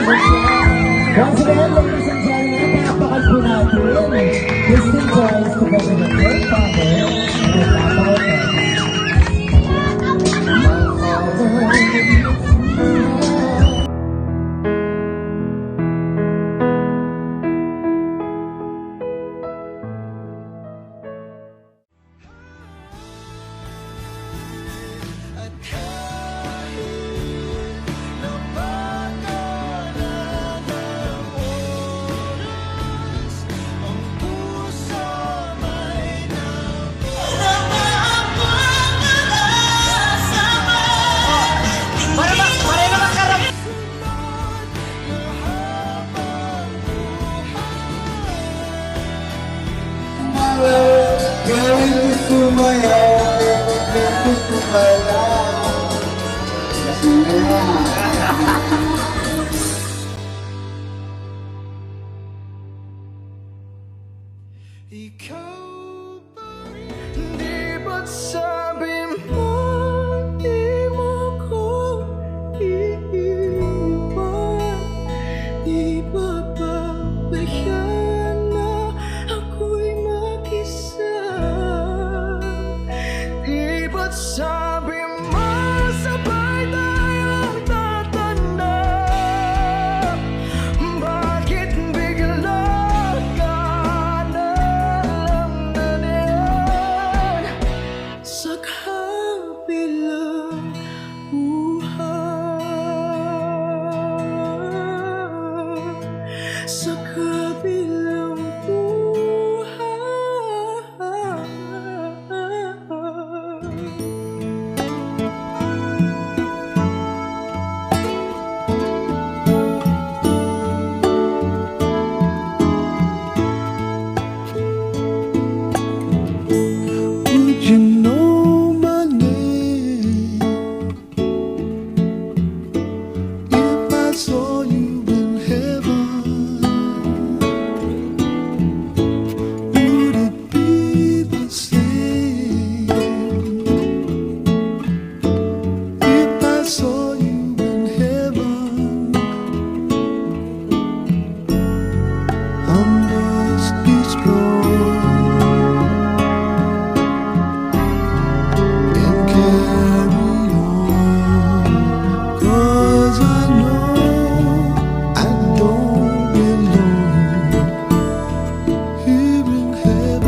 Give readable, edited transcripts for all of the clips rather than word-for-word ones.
Once again, ladies and gentlemen, palakpakan po natin. Kristen Joyce together with her father and Papa Gawin mo sumayaw, gusto ko pala. Ikaw ba rin? Di ba't sabi mo, di mo ko iiwan? Di ba babayaan na ako'y mag-isa? Di ba't sabi mo, sabay tayong tatanda? Bakit bigla ka na lang naniyan sa kabilang buhay? Sa kabilang buhay. Would you know my name if I saw you in heaven? Would it be the same if I saw you in heaven? I must be strong and carry on, 'cause I know I don't belong here in heaven.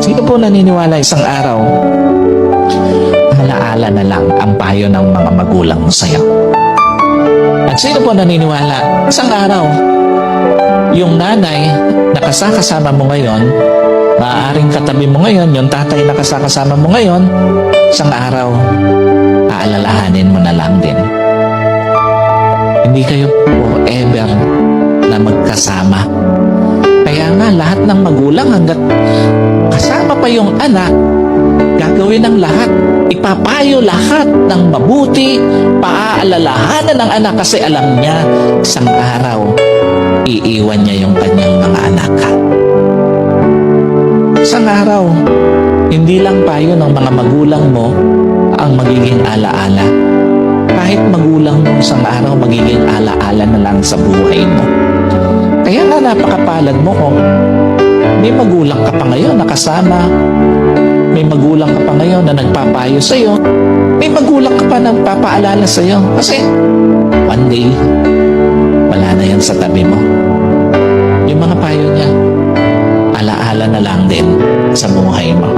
Sino po naniniwala isang araw, alaala na lang ang payo ng mga magulang mo sa'yo? At sino po naniniwala isang araw, yung nanay na kasama mo ngayon, maaaring katabi mo ngayon, yung tatay na kasama mo ngayon, isang araw, aalalahanin mo na lang din. Hindi kayo forever na magkasama. Kaya nga, lahat ng magulang hanggat kasama pa yung anak, gagawin ng lahat. Ipapayo lahat ng mabuti, paaalalahanan ng anak kasi alam niya, isang araw, iiwan niya yung kanyang mga anak. Isang araw, hindi lang payo ng mga magulang mo ang magiging alaala. Kahit magulang mo isang araw, magiging alaala na lang sa buhay mo. Kaya nga napakapalad mo kung may magulang ka pa ngayon na kasama, may magulang ka pa ngayon na nagpapayo sa'yo, may magulang ka pa na nagpapaalala sa'yo. Kasi one day, wala na yan sa tabi mo. Yung mga payo niya, alaala na lang din sa buhay mo.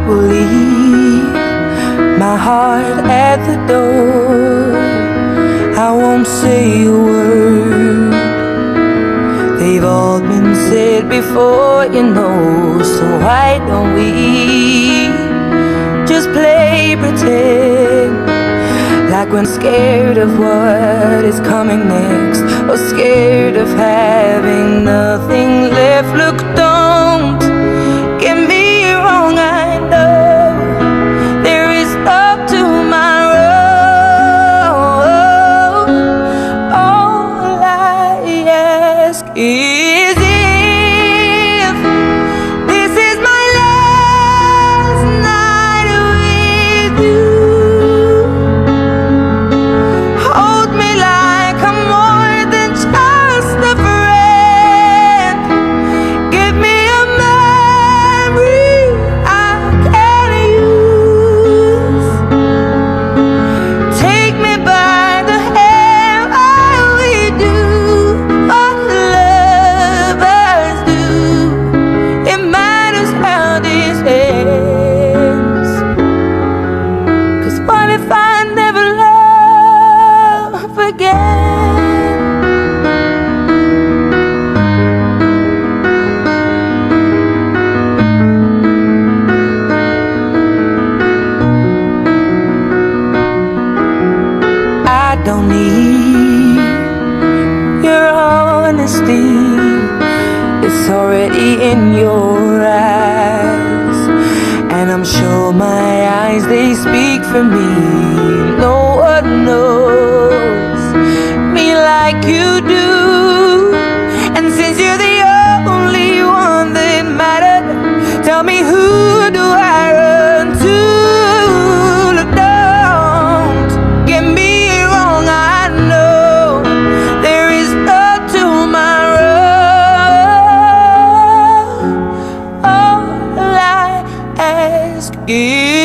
will leave my heart at the door. I won't say a word. They've all been said before, you know. So why don't we just play pretend, like we're scared of what is coming next, or scared of having nothing left. Look, don't get me wrong, I know there is up tomorrow. All I ask is if this is my last night with you, hold me like I'm more than just a friend. Give me a memory I can use. Take me by the hand while we do what lovers do. It matters how this ends. 'Cause what if I never love again? I don't need your honesty, it's already in your eyes. And I'm sure my eyes, they speak for me. No one knows me like you do. And since you're the only one that mattered, tell me, who do I run to? Look, don't get me wrong, I know there is no tomorrow. All I ask is